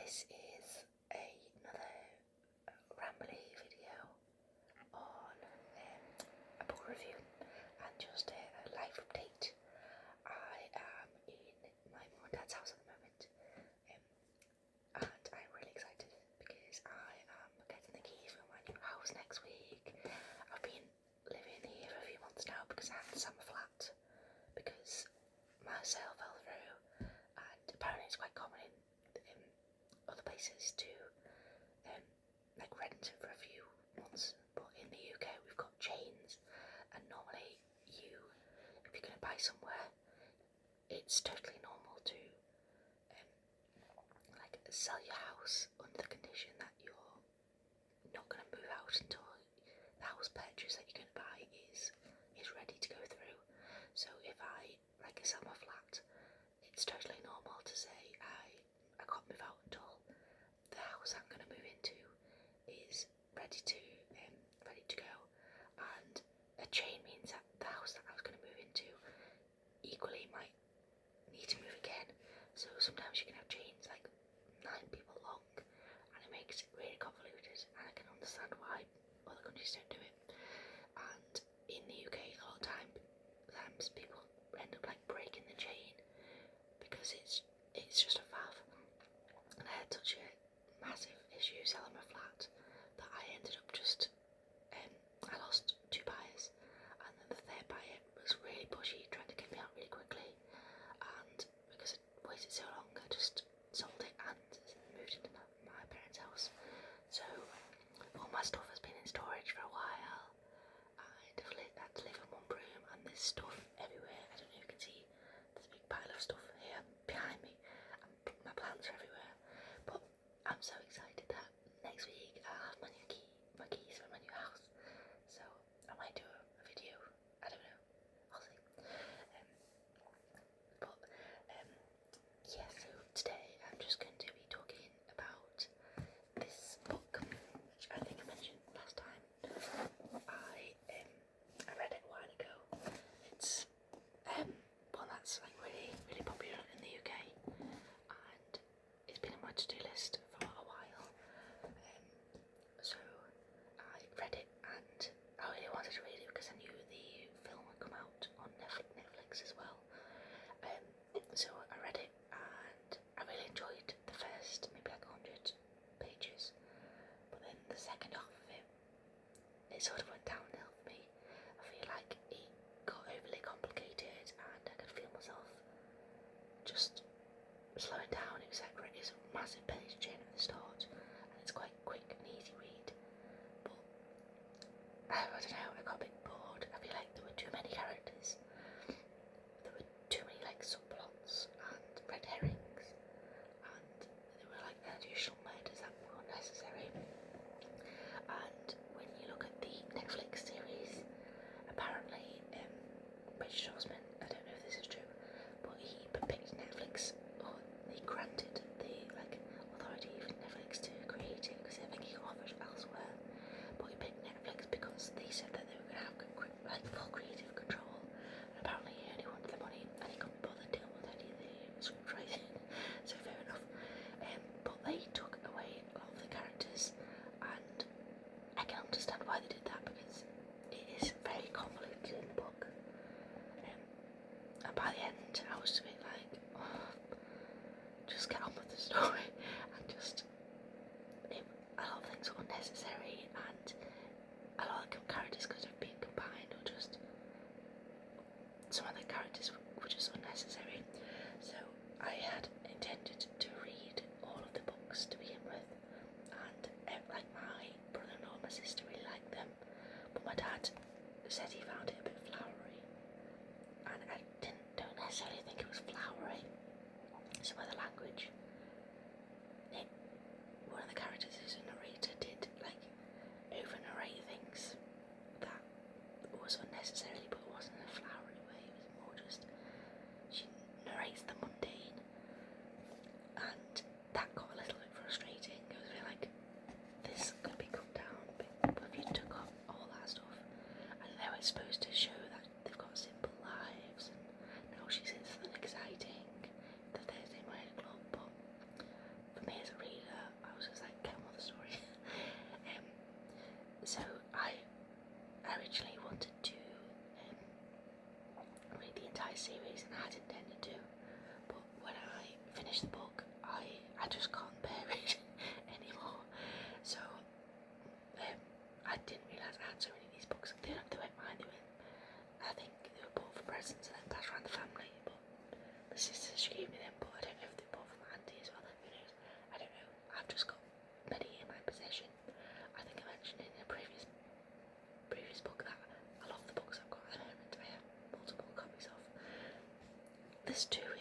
This is another rambly video on a book review and just a life update. I am in my mum and dad's house at the moment, and I'm really excited because I am getting the keys for my new house next week. I've been living here for a few months now because I had the summer flat because my sale fell through, and apparently it's quite common in other places to like rent for a few months, but in the UK we've got chains, and normally if you're going to buy somewhere, it's totally normal to like sell your house under the condition that you're not going to move out until the house purchase that you're going to buy is ready to go through. So if I sell my flat, it's totally normal to say I can't move out until the house I'm going to move into is ready to go. And a chain means that the house that I was going to move into equally might need to move again. So sometimes you can have chains like 9 people long, and it makes it really convoluted. And I can understand why other countries don't do it. And in the UK, a lot of times people end up breaking the chain because it's just a faff. And I had such a massive issue selling my flat that I ended up just I lost 2 buyers, and then the third buyer was really pushy, trying to get me out really quickly, and because it waited so long I just sold it and moved into my parents' house. So all my stuff has been in storage for a while. I had to live in one room, and there's stuff everywhere. I don't know if you can see, there's a big pile of stuff here behind me, and my plants are everywhere. But I'm so excited that next week I'll have my keys for my new house. So I might do a video. I don't know. I'll see. Yeah. So today I'm just going to be talking about this book, which I think I mentioned last time. I read it a while ago. It's one that's really really popular in the UK, and it's been on my to-do list for a while. So I read it, and I really wanted to read it because I knew the film would come out on Netflix as well. So I read it, and I really enjoyed the first maybe 100 pages, but then the second half of it sort of went downhill for me. I feel like it got overly complicated, and I could feel myself just slowing down. It was a massive page chain at the start, and it's quite quick and easy read, but I don't know, I got a bit bored. I feel like there were too many characters, there were too many subplots and red herrings, and there were unusual murders that were unnecessary. And when you look at the Netflix series, apparently Richard Osman, I don't know if this is true, but he picked Netflix, or he granted the authority for Netflix to create it, because I think he got offered elsewhere, but he picked Netflix because they said that they were going to have full creative control, and apparently he only wanted the money and he couldn't bother dealing with any of the scriptwriting. So fair enough. But they took away a lot of the characters, and I can understand why they did that because it is very convoluted in the book. And by the end, I was a bit just get on with the story, and a lot of things were unnecessary, and a lot of characters could have been combined, or just some of the characters were just unnecessary. So I had intended to read all of the books to begin with, and my brother-in-law and my sister really liked them, but my dad said he found it a bit flowery, and I don't necessarily think it was flowery. Some of the language, one of the characters who's a narrator did over narrate things that was unnecessarily, but it wasn't in a flowery way. It was more just she narrates the mundane, and that got a little bit frustrating. It was really this could be cut down, but if you took up all that stuff, and they were supposed to show that they've got simple lives, and now she's in something exciting, the Thursday morning club, but for me as a reader,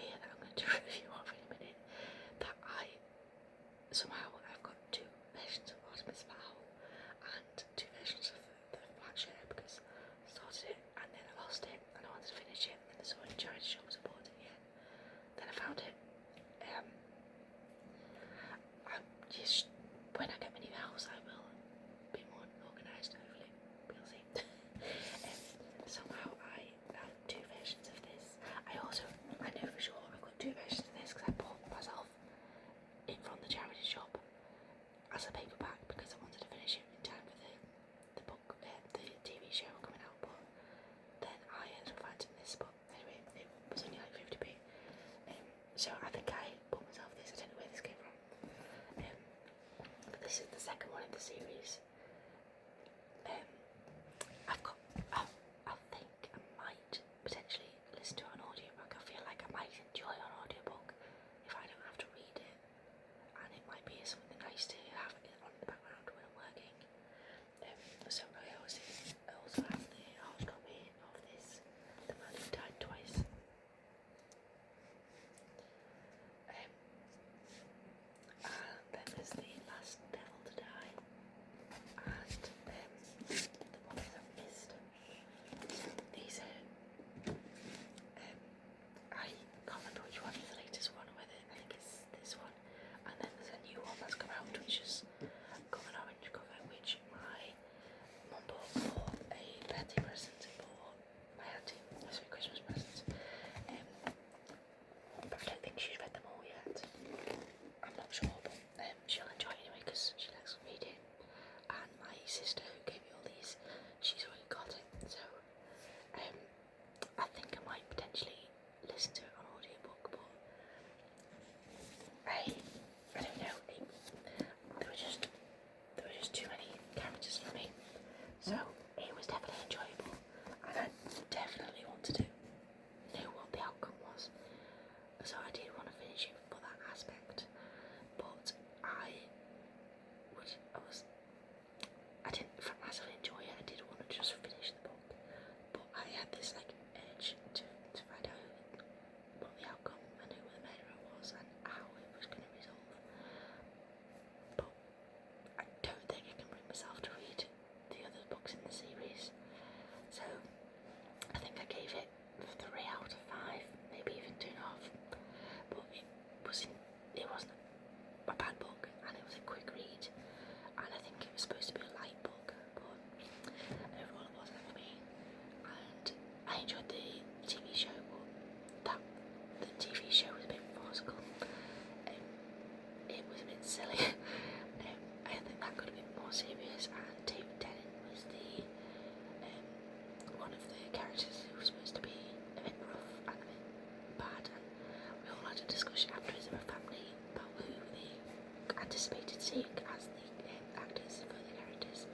here that I'm going to review of in a minute, that I've got two versions of Artemis Fowl and two versions of the Flat Share, because I started it and then I lost it and I wanted to finish it, and then I saw it in charity shops, I bought it again. Then I found it. When I get my new house, I will be more organised, hopefully. We'll see. Somehow I have two versions of this. I know for sure I've got two versions of this because I bought myself it from the charity shop as a paperback because I wanted to finish it in time for the book, the TV show coming out. But then I ended up finding this. But anyway, it was only like 50p. So I think I bought myself this. I don't know where this came from. But this is the second one in the series. I think I might potentially listen to an audiobook. I feel like I might enjoy an audiobook if I don't have to read it, and it might be something nice to have it on in the background when I'm working. So I also have the hard copy of this, The Man Who Died Twice. And then there's The Last Devil to Die, and the ones I've missed. These are, I can't remember which one is the latest one, or whether I think it's this one. And then there's a new one that's come out, which has got an orange cover, which my mum bought for a birthday present for my auntie, sorry, Christmas present. But I don't think she's read them all yet. I'm not sure, but she'll enjoy it anyway because she likes reading. And my sister, who gave me all these, she's already got it. So I think I might potentially listen to it on audiobook, but I don't know. There were just too many characters for me. So it was definitely enjoyable, and I definitely wanted to know what the outcome was. So I did want to finish it for that aspect, but I didn't massively enjoy it. I did want to just finish the book, but I had this like urge to find out what the outcome and who the murderer was and how it was going to resolve. But I don't think I can bring myself to read the other books in the series, so I think I gave it 3 out of 5, maybe even 2.5. But it wasn't a bad book, and it was a quick read, and I think it was supposed to be a light book, but overall it wasn't for me. And I enjoyed the TV show, but the TV show was a bit farcical. It was a bit silly. I think that could have been more serious, and David Tennant was one of the characters who was supposed to be a bit rough and a bit bad, and we all had a discussion afterwards of a family about who they anticipated seeing as the actors for the characters,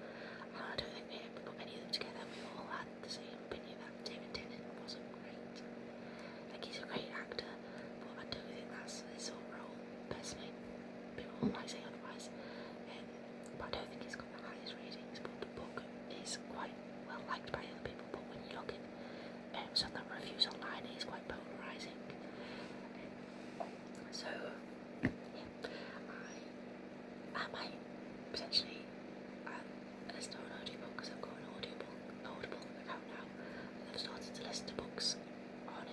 and I don't think they ever put any of them together. We all had the same opinion that David Tennant wasn't great. Like, he's a great actor, but I don't think that's his sort of role, personally. People might say otherwise, but I don't think he's got the highest ratings. But the book is quite well liked by other people, but when you look at some of the reviews online, it is quite polarising. So yeah, I might potentially listen to an audiobook, because I've got an Audible account now, and I've started to listen to books on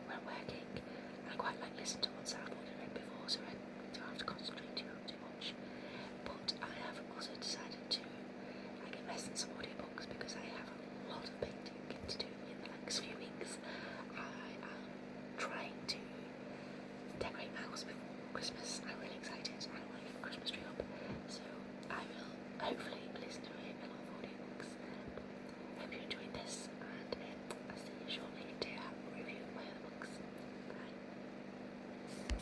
when I'm working. I quite like listening to ones that